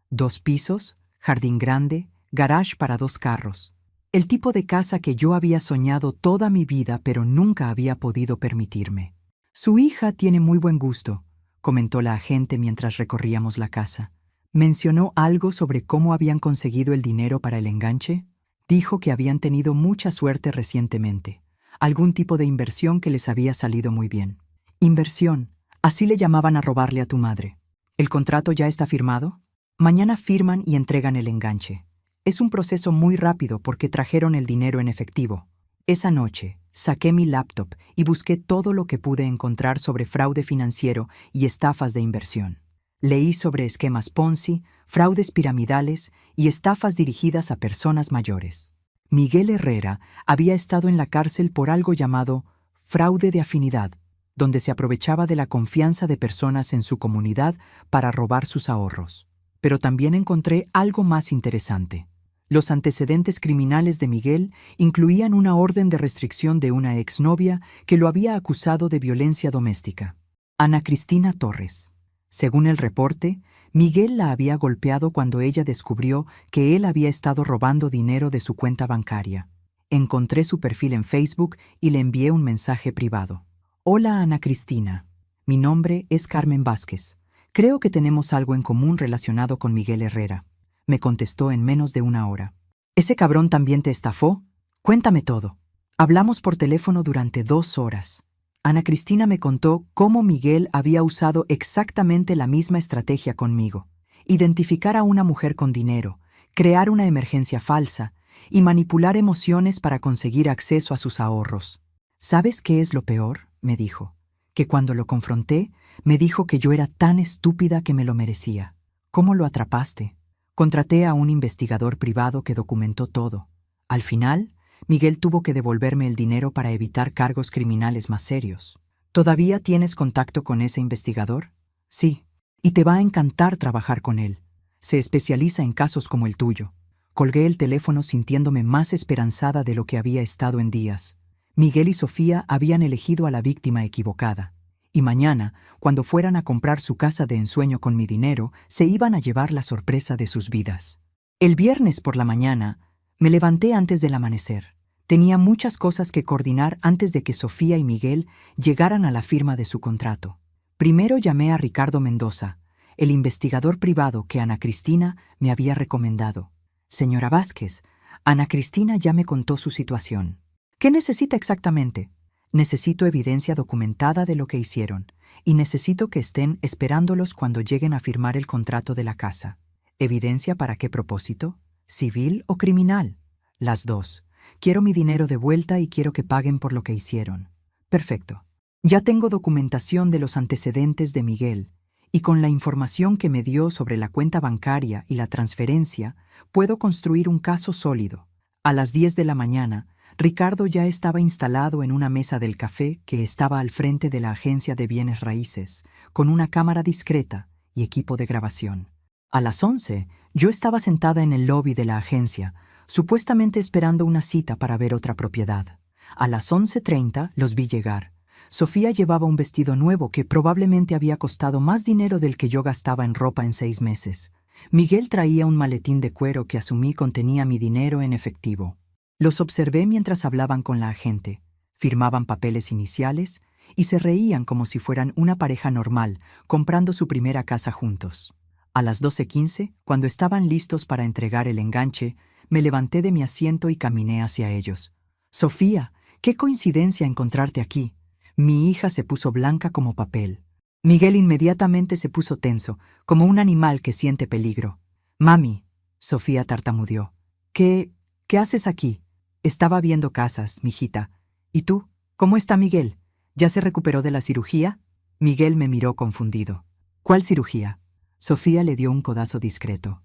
2 pisos, jardín grande, garage para 2 carros. El tipo de casa que yo había soñado toda mi vida pero nunca había podido permitirme. «Su hija tiene muy buen gusto», comentó la agente mientras recorríamos la casa. «¿Mencionó algo sobre cómo habían conseguido el dinero para el enganche?» «Dijo que habían tenido mucha suerte recientemente. Algún tipo de inversión que les había salido muy bien». «Inversión, así le llamaban a robarle a tu madre. ¿El contrato ya está firmado?» «Mañana firman y entregan el enganche. Es un proceso muy rápido porque trajeron el dinero en efectivo». Esa noche, saqué mi laptop y busqué todo lo que pude encontrar sobre fraude financiero y estafas de inversión. Leí sobre esquemas Ponzi, fraudes piramidales y estafas dirigidas a personas mayores. Miguel Herrera había estado en la cárcel por algo llamado fraude de afinidad, donde se aprovechaba de la confianza de personas en su comunidad para robar sus ahorros. Pero también encontré algo más interesante. Los antecedentes criminales de Miguel incluían una orden de restricción de una exnovia que lo había acusado de violencia doméstica, Ana Cristina Torres. Según el reporte, Miguel la había golpeado cuando ella descubrió que él había estado robando dinero de su cuenta bancaria. Encontré su perfil en Facebook y le envié un mensaje privado. «Hola, Ana Cristina. Mi nombre es Carmen Vázquez. Creo que tenemos algo en común relacionado con Miguel Herrera». Me contestó en menos de 1 hora. «¿Ese cabrón también te estafó? Cuéntame todo». Hablamos por teléfono durante 2 horas. Ana Cristina me contó cómo Miguel había usado exactamente la misma estrategia conmigo: identificar a una mujer con dinero, crear una emergencia falsa y manipular emociones para conseguir acceso a sus ahorros. «¿Sabes qué es lo peor?», me dijo. Que cuando lo confronté, me dijo que yo era tan estúpida que me lo merecía. «¿Cómo lo atrapaste?» Contraté a un investigador privado que documentó todo. Al final, Miguel tuvo que devolverme el dinero para evitar cargos criminales más serios. ¿Todavía tienes contacto con ese investigador? Sí, y te va a encantar trabajar con él. Se especializa en casos como el tuyo. Colgué el teléfono sintiéndome más esperanzada de lo que había estado en días. Miguel y Sofía habían elegido a la víctima equivocada. Y mañana, cuando fueran a comprar su casa de ensueño con mi dinero, se iban a llevar la sorpresa de sus vidas. El viernes por la mañana, me levanté antes del amanecer. Tenía muchas cosas que coordinar antes de que Sofía y Miguel llegaran a la firma de su contrato. Primero llamé a Ricardo Mendoza, el investigador privado que Ana Cristina me había recomendado. Señora Vázquez, Ana Cristina ya me contó su situación. ¿Qué necesita exactamente? Necesito evidencia documentada de lo que hicieron, y necesito que estén esperándolos cuando lleguen a firmar el contrato de la casa. ¿Evidencia para qué propósito? ¿Civil o criminal? Las dos. Quiero mi dinero de vuelta y quiero que paguen por lo que hicieron. Perfecto. Ya tengo documentación de los antecedentes de Miguel, y con la información que me dio sobre la cuenta bancaria y la transferencia, puedo construir un caso sólido. A las 10 de la mañana, Ricardo ya estaba instalado en una mesa del café que estaba al frente de la agencia de bienes raíces, con una cámara discreta y equipo de grabación. A las 11, yo estaba sentada en el lobby de la agencia, supuestamente esperando una cita para ver otra propiedad. A las 11:30 los vi llegar. Sofía llevaba un vestido nuevo que probablemente había costado más dinero del que yo gastaba en ropa en 6 meses. Miguel traía un maletín de cuero que asumí contenía mi dinero en efectivo. Los observé mientras hablaban con la agente, firmaban papeles iniciales y se reían como si fueran una pareja normal, comprando su primera casa juntos. A las 12:15, cuando estaban listos para entregar el enganche, me levanté de mi asiento y caminé hacia ellos. «Sofía, qué coincidencia encontrarte aquí». Mi hija se puso blanca como papel. Miguel inmediatamente se puso tenso, como un animal que siente peligro. «Mami», Sofía tartamudeó. ¿Qué haces aquí? Estaba viendo casas, mijita. ¿Y tú? ¿Cómo está Miguel? ¿Ya se recuperó de la cirugía?» Miguel me miró confundido. «¿Cuál cirugía?» Sofía le dio un codazo discreto.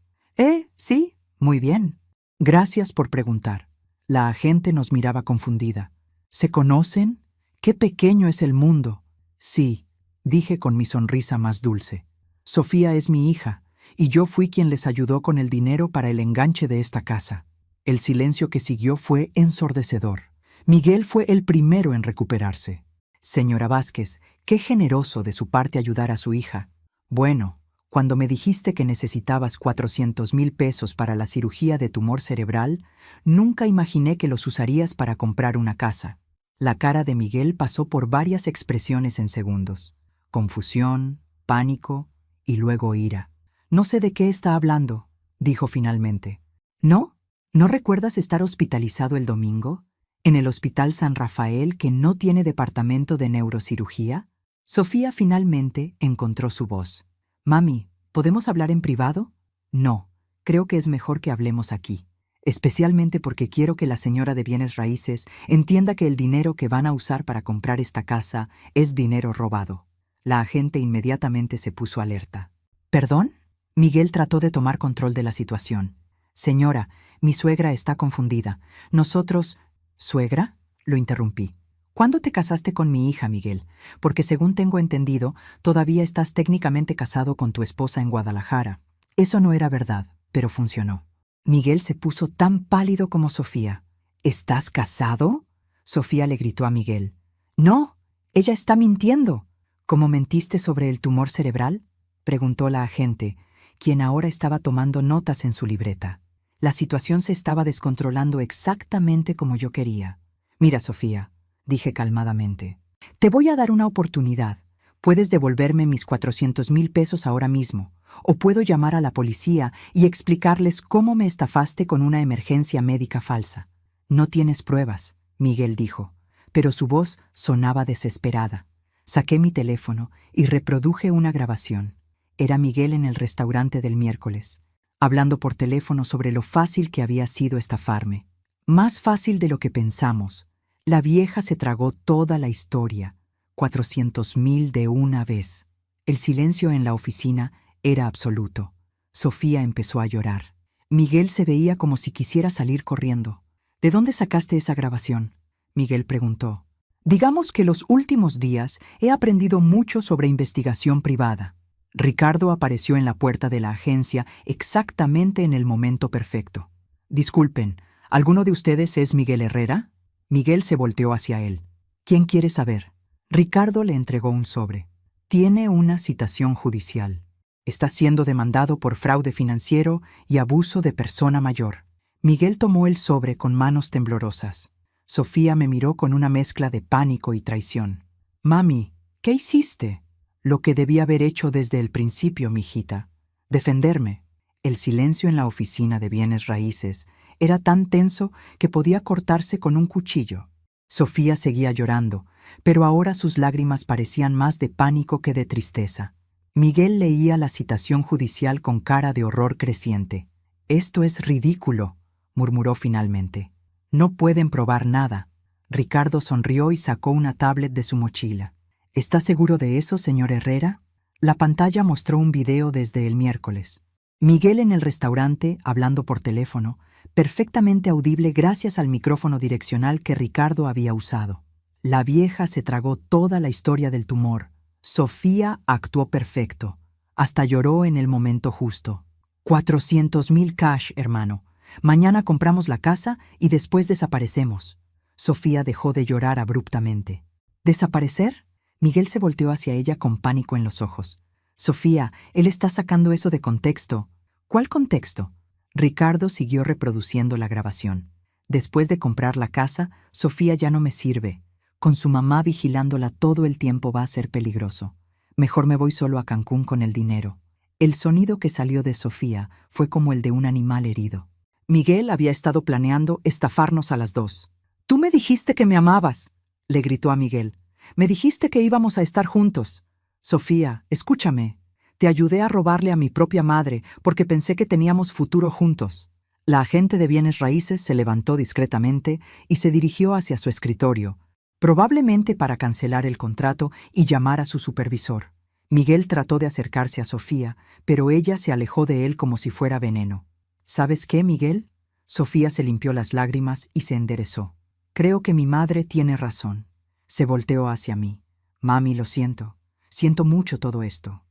Sí, muy bien. Gracias por preguntar. La agente nos miraba confundida. ¿Se conocen? ¡Qué pequeño es el mundo! Sí, dije con mi sonrisa más dulce. Sofía es mi hija, y yo fui quien les ayudó con el dinero para el enganche de esta casa. El silencio que siguió fue ensordecedor. Miguel fue el primero en recuperarse. Señora Vázquez, qué generoso de su parte ayudar a su hija. Bueno, cuando me dijiste que necesitabas 400,000 pesos para la cirugía de tumor cerebral, nunca imaginé que los usarías para comprar una casa. La cara de Miguel pasó por varias expresiones en segundos. Confusión, pánico y luego ira. «No sé de qué está hablando», dijo finalmente. «¿No? ¿No recuerdas estar hospitalizado el domingo? ¿En el Hospital San Rafael que no tiene departamento de neurocirugía?» Sofía finalmente encontró su voz. «Mami, ¿podemos hablar en privado?» «No, creo que es mejor que hablemos aquí. Especialmente porque quiero que la señora de bienes raíces entienda que el dinero que van a usar para comprar esta casa es dinero robado». La agente inmediatamente se puso alerta. «¿Perdón?» Miguel trató de tomar control de la situación. «Señora, mi suegra está confundida. Nosotros...» «¿Suegra?», lo interrumpí. «¿Cuándo te casaste con mi hija, Miguel? Porque según tengo entendido, todavía estás técnicamente casado con tu esposa en Guadalajara». Eso no era verdad, pero funcionó. Miguel se puso tan pálido como Sofía. «¿Estás casado?», Sofía le gritó a Miguel. «No, ella está mintiendo». «¿Cómo mentiste sobre el tumor cerebral?», preguntó la agente, quien ahora estaba tomando notas en su libreta. La situación se estaba descontrolando exactamente como yo quería. «Mira, Sofía», dije calmadamente, «te voy a dar una oportunidad. Puedes devolverme mis 400,000 pesos ahora mismo, o puedo llamar a la policía y explicarles cómo me estafaste con una emergencia médica falsa». «No tienes pruebas», Miguel dijo, pero su voz sonaba desesperada. Saqué mi teléfono y reproduje una grabación. Era Miguel en el restaurante del miércoles, hablando por teléfono sobre lo fácil que había sido estafarme. Más fácil de lo que pensamos. La vieja se tragó toda la historia, 400,000 de una vez. El silencio en la oficina era absoluto. Sofía empezó a llorar. Miguel se veía como si quisiera salir corriendo. «¿De dónde sacaste esa grabación?», Miguel preguntó. «Digamos que los últimos días he aprendido mucho sobre investigación privada». Ricardo apareció en la puerta de la agencia exactamente en el momento perfecto. «Disculpen, ¿alguno de ustedes es Miguel Herrera?». Miguel se volteó hacia él. «¿Quién quiere saber?». Ricardo le entregó un sobre. «Tiene una citación judicial. Está siendo demandado por fraude financiero y abuso de persona mayor». Miguel tomó el sobre con manos temblorosas. Sofía me miró con una mezcla de pánico y traición. «Mami, ¿qué hiciste?». «Lo que debí haber hecho desde el principio, mijita. Defenderme». El silencio en la oficina de bienes raíces era tan tenso que podía cortarse con un cuchillo. Sofía seguía llorando, pero ahora sus lágrimas parecían más de pánico que de tristeza. Miguel leía la citación judicial con cara de horror creciente. «Esto es ridículo», murmuró finalmente. «No pueden probar nada». Ricardo sonrió y sacó una tablet de su mochila. «¿Está seguro de eso, señor Herrera?» La pantalla mostró un video desde el miércoles. Miguel en el restaurante, hablando por teléfono, perfectamente audible gracias al micrófono direccional que Ricardo había usado. La vieja se tragó toda la historia del tumor. Sofía actuó perfecto. Hasta lloró en el momento justo. 400,000 cash, hermano. Mañana compramos la casa y después desaparecemos. Sofía dejó de llorar abruptamente. ¿Desaparecer? Miguel se volteó hacia ella con pánico en los ojos. Sofía, él está sacando eso de contexto. ¿Cuál contexto? Ricardo siguió reproduciendo la grabación. Después de comprar la casa, Sofía ya no me sirve. Con su mamá vigilándola todo el tiempo va a ser peligroso. Mejor me voy solo a Cancún con el dinero. El sonido que salió de Sofía fue como el de un animal herido. Miguel había estado planeando estafarnos a las dos. «Tú me dijiste que me amabas», le gritó a Miguel. «Me dijiste que íbamos a estar juntos. Sofía, escúchame. Te ayudé a robarle a mi propia madre porque pensé que teníamos futuro juntos». La agente de bienes raíces se levantó discretamente y se dirigió hacia su escritorio, probablemente para cancelar el contrato y llamar a su supervisor. Miguel trató de acercarse a Sofía, pero ella se alejó de él como si fuera veneno. «¿Sabes qué, Miguel?» Sofía se limpió las lágrimas y se enderezó. «Creo que mi madre tiene razón». Se volteó hacia mí. «Mami, lo siento. Siento mucho todo esto.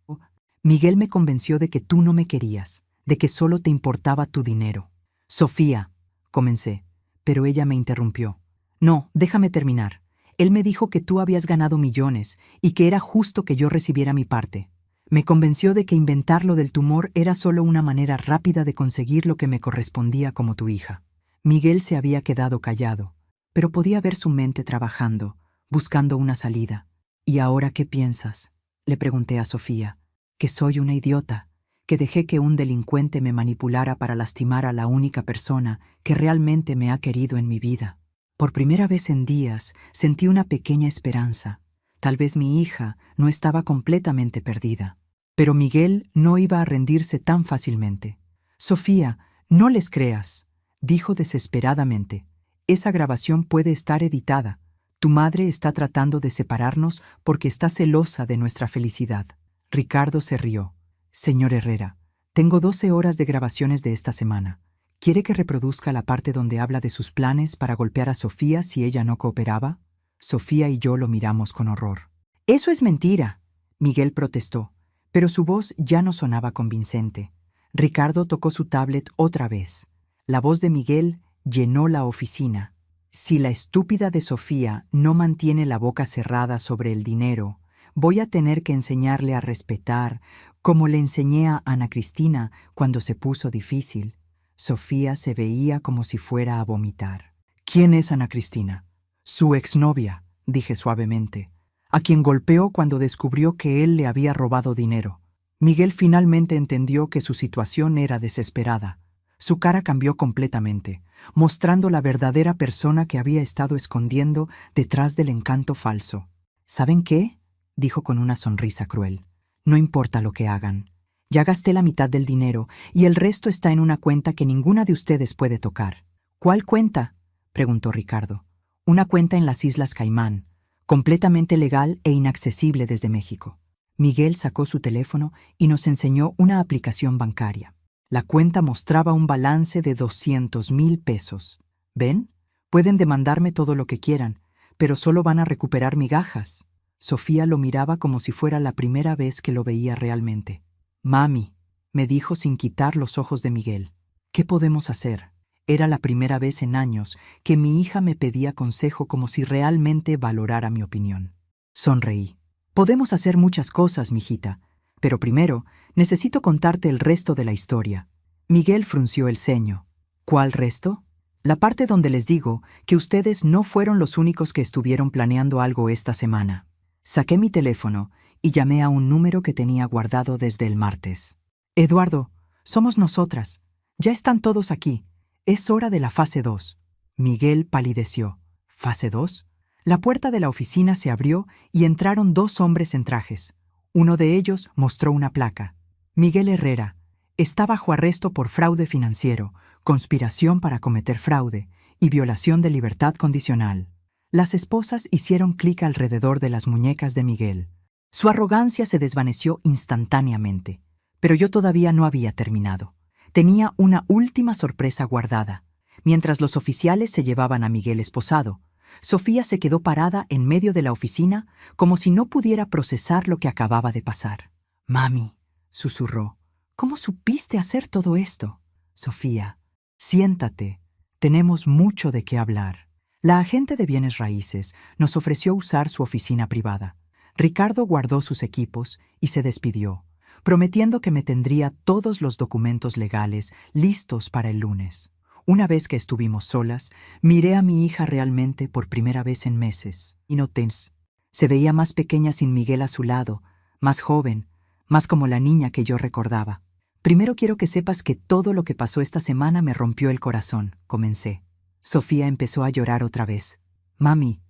Miguel me convenció de que tú no me querías, de que solo te importaba tu dinero». «Sofía», comencé, pero ella me interrumpió. «No, déjame terminar. Él me dijo que tú habías ganado millones y que era justo que yo recibiera mi parte. Me convenció de que inventar lo del tumor era solo una manera rápida de conseguir lo que me correspondía como tu hija». Miguel se había quedado callado, pero podía ver su mente trabajando, buscando una salida. «¿Y ahora qué piensas?», le pregunté a Sofía. «Que soy una idiota, que dejé que un delincuente me manipulara para lastimar a la única persona que realmente me ha querido en mi vida». Por primera vez en días sentí una pequeña esperanza. Tal vez mi hija no estaba completamente perdida. Pero Miguel no iba a rendirse tan fácilmente. «Sofía, no les creas», dijo desesperadamente. «Esa grabación puede estar editada. Tu madre está tratando de separarnos porque está celosa de nuestra felicidad». Ricardo se rió. «Señor Herrera, tengo 12 horas de grabaciones de esta semana. ¿Quiere que reproduzca la parte donde habla de sus planes para golpear a Sofía si ella no cooperaba?» Sofía y yo lo miramos con horror. «Eso es mentira», Miguel protestó, pero su voz ya no sonaba convincente. Ricardo tocó su tablet otra vez. La voz de Miguel llenó la oficina. «Si la estúpida de Sofía no mantiene la boca cerrada sobre el dinero, voy a tener que enseñarle a respetar, como le enseñé a Ana Cristina cuando se puso difícil». Sofía se veía como si fuera a vomitar. «¿Quién es Ana Cristina?» «Su exnovia», dije suavemente, «a quien golpeó cuando descubrió que él le había robado dinero». Miguel finalmente entendió que su situación era desesperada. Su cara cambió completamente, mostrando la verdadera persona que había estado escondiendo detrás del encanto falso. «¿Saben qué?», dijo con una sonrisa cruel. «No importa lo que hagan. Ya gasté la mitad del dinero y el resto está en una cuenta que ninguna de ustedes puede tocar». «¿Cuál cuenta?», preguntó Ricardo. «Una cuenta en las Islas Caimán, completamente legal e inaccesible desde México». Miguel sacó su teléfono y nos enseñó una aplicación bancaria. La cuenta mostraba un balance de 200,000 pesos. «¿Ven? Pueden demandarme todo lo que quieran, pero solo van a recuperar migajas». Sofía lo miraba como si fuera la primera vez que lo veía realmente. «Mami», me dijo sin quitar los ojos de Miguel, «¿qué podemos hacer?». Era la primera vez en años que mi hija me pedía consejo como si realmente valorara mi opinión. Sonreí. «Podemos hacer muchas cosas, mijita, pero primero necesito contarte el resto de la historia». Miguel frunció el ceño. «¿Cuál resto?». «La parte donde les digo que ustedes no fueron los únicos que estuvieron planeando algo esta semana». Saqué mi teléfono y llamé a un número que tenía guardado desde el martes. «Eduardo, Somos nosotras. Ya están todos aquí. Es hora de la fase 2. Miguel palideció. ¿Fase 2? La puerta de la oficina se abrió y entraron 2 hombres en trajes. Uno de ellos mostró una placa. Miguel Herrera. Está bajo arresto por fraude financiero, conspiración para cometer fraude y violación de libertad condicional. Las esposas hicieron clic alrededor de las muñecas de Miguel. Su arrogancia se desvaneció instantáneamente, pero yo todavía no había terminado. Tenía una última sorpresa guardada. Mientras los oficiales se llevaban a Miguel esposado, Sofía se quedó parada en medio de la oficina como si no pudiera procesar lo que acababa de pasar. «Mami», susurró, «¿cómo supiste hacer todo esto?» «Sofía, siéntate. Tenemos mucho de qué hablar». La agente de bienes raíces nos ofreció usar su oficina privada. Ricardo guardó sus equipos y se despidió, prometiendo que me tendría todos los documentos legales listos para el lunes. Una vez que estuvimos solas, miré a mi hija realmente por primera vez en meses. Y noté, se veía más pequeña sin Miguel a su lado, más joven, más como la niña que yo recordaba. «Primero quiero que sepas que todo lo que pasó esta semana me rompió el corazón», comencé. Sofía empezó a llorar otra vez. «Mami,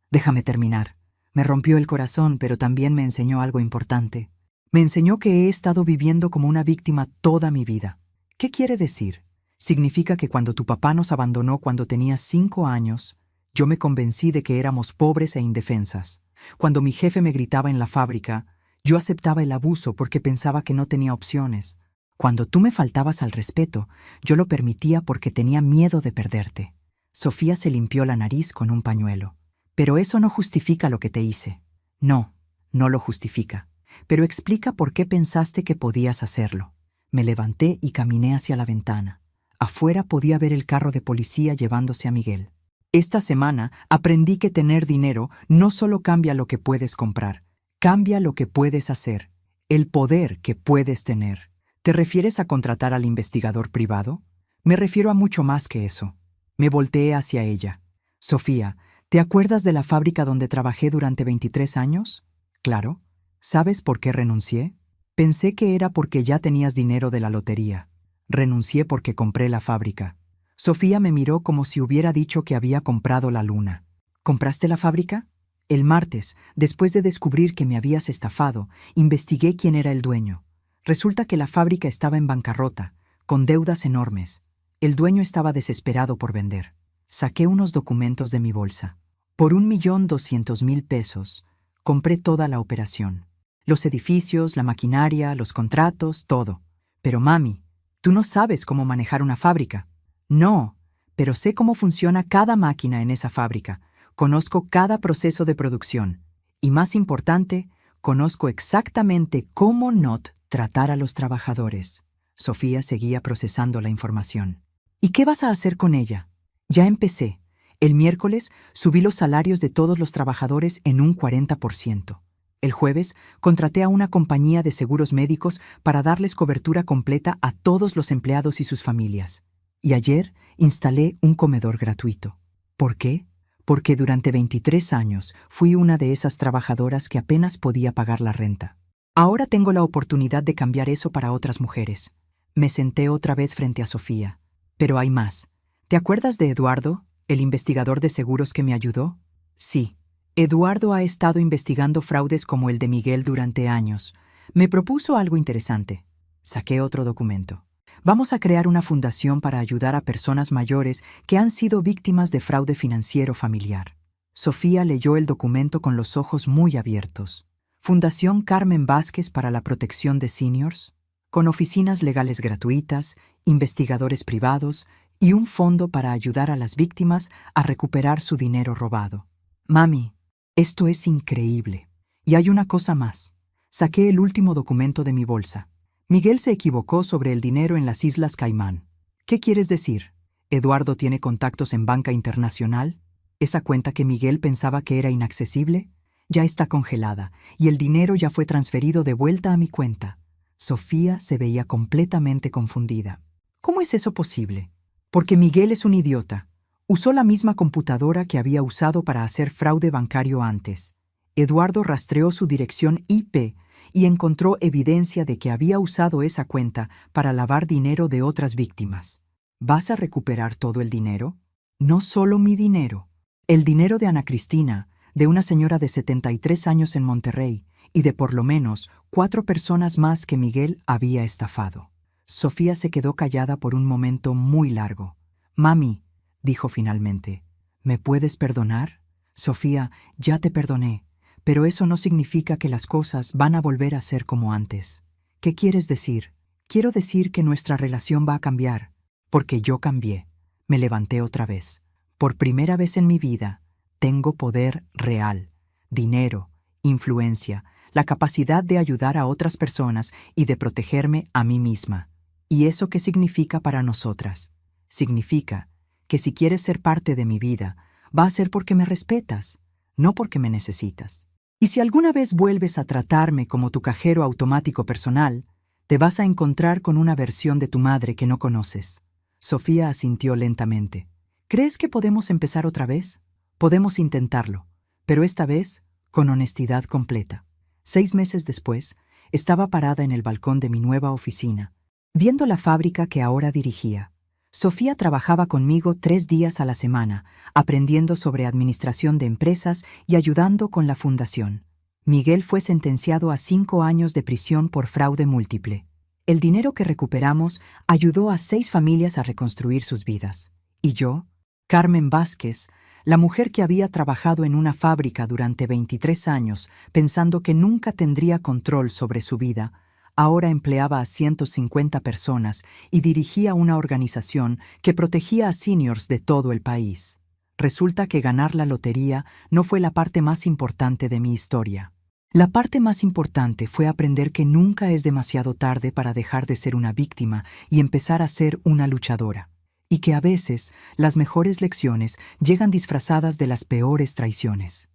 déjame terminar. Me rompió el corazón, pero también me enseñó algo importante. Me enseñó que he estado viviendo como una víctima toda mi vida». «¿Qué quiere decir?» «Significa que cuando tu papá nos abandonó cuando tenías 5 años, yo me convencí de que éramos pobres e indefensas. Cuando mi jefe me gritaba en la fábrica, yo aceptaba el abuso porque pensaba que no tenía opciones. Cuando tú me faltabas al respeto, yo lo permitía porque tenía miedo de perderte». Sofía se limpió la nariz con un pañuelo. «Pero eso no justifica lo que te hice». «No, no lo justifica. Pero explica por qué pensaste que podías hacerlo». Me levanté y caminé hacia la ventana. Afuera podía ver el carro de policía llevándose a Miguel. Esta semana aprendí que tener dinero no solo cambia lo que puedes comprar, cambia lo que puedes hacer, el poder que puedes tener. ¿Te refieres a contratar al investigador privado? Me refiero a mucho más que eso. Me volteé hacia ella. «Sofía, ¿te acuerdas de la fábrica donde trabajé durante 23 años? Claro. ¿Sabes por qué renuncié? Pensé que era porque ya tenías dinero de la lotería. Renuncié porque compré la fábrica». Sofía me miró como si hubiera dicho que había comprado la luna. «¿Compraste la fábrica?» El martes, después de descubrir que me habías estafado, investigué quién era el dueño. Resulta que la fábrica estaba en bancarrota, con deudas enormes. El dueño estaba desesperado por vender. Saqué unos documentos de mi bolsa. Por 1.200.000 pesos, compré toda la operación. Los edificios, la maquinaria, los contratos, todo. Pero mami, tú no sabes cómo manejar una fábrica. No, pero sé cómo funciona cada máquina en esa fábrica. Conozco cada proceso de producción. Y más importante, conozco exactamente cómo not tratar a los trabajadores. Sofía seguía procesando la información. ¿Y qué vas a hacer con ella? Ya empecé. El miércoles subí los salarios de todos los trabajadores en un 40%. El jueves contraté a una compañía de seguros médicos para darles cobertura completa a todos los empleados y sus familias. Y ayer instalé un comedor gratuito. ¿Por qué? Porque durante 23 años fui una de esas trabajadoras que apenas podía pagar la renta. Ahora tengo la oportunidad de cambiar eso para otras mujeres. Me senté otra vez frente a Sofía. Pero hay más. ¿Te acuerdas de Eduardo, el investigador de seguros que me ayudó? Sí. Eduardo ha estado investigando fraudes como el de Miguel durante años. Me propuso algo interesante. Saqué otro documento. Vamos a crear una fundación para ayudar a personas mayores que han sido víctimas de fraude financiero familiar. Sofía leyó el documento con los ojos muy abiertos. Fundación Carmen Vázquez para la Protección de Seniors, con oficinas legales gratuitas, investigadores privados y un fondo para ayudar a las víctimas a recuperar su dinero robado. Mami, esto es increíble. Y hay una cosa más. Saqué el último documento de mi bolsa. Miguel se equivocó sobre el dinero en las Islas Caimán. ¿Qué quieres decir? ¿Eduardo tiene contactos en banca internacional? ¿Esa cuenta que Miguel pensaba que era inaccesible? Ya está congelada y el dinero ya fue transferido de vuelta a mi cuenta. Sofía se veía completamente confundida. ¿Cómo es eso posible? Porque Miguel es un idiota. Usó la misma computadora que había usado para hacer fraude bancario antes. Eduardo rastreó su dirección IP y encontró evidencia de que había usado esa cuenta para lavar dinero de otras víctimas. ¿Vas a recuperar todo el dinero? No solo mi dinero. El dinero de Ana Cristina, de una señora de 73 años en Monterrey, y de por lo menos 4 personas más que Miguel había estafado. Sofía se quedó callada por un momento muy largo. «Mami», dijo finalmente, «¿me puedes perdonar?» «Sofía, ya te perdoné, pero eso no significa que las cosas van a volver a ser como antes». «¿Qué quieres decir?» «Quiero decir que nuestra relación va a cambiar, porque yo cambié. Me levanté otra vez. Por primera vez en mi vida, tengo poder real, dinero, influencia, la capacidad de ayudar a otras personas y de protegerme a mí misma. ¿Y eso qué significa para nosotras? Significa que si quieres ser parte de mi vida, va a ser porque me respetas, no porque me necesitas. Y si alguna vez vuelves a tratarme como tu cajero automático personal, te vas a encontrar con una versión de tu madre que no conoces». Sofía asintió lentamente. «¿Crees que podemos empezar otra vez? Podemos intentarlo, pero esta vez con honestidad completa». 6 meses después, estaba parada en el balcón de mi nueva oficina, viendo la fábrica que ahora dirigía. Sofía trabajaba conmigo 3 días a la semana, aprendiendo sobre administración de empresas y ayudando con la fundación. Miguel fue sentenciado a 5 años de prisión por fraude múltiple. El dinero que recuperamos ayudó a 6 familias a reconstruir sus vidas. Y yo, Carmen Vázquez, la mujer que había trabajado en una fábrica durante 23 años pensando que nunca tendría control sobre su vida, ahora empleaba a 150 personas y dirigía una organización que protegía a seniors de todo el país. Resulta que ganar la lotería no fue la parte más importante de mi historia. La parte más importante fue aprender que nunca es demasiado tarde para dejar de ser una víctima y empezar a ser una luchadora. Y que a veces las mejores lecciones llegan disfrazadas de las peores traiciones.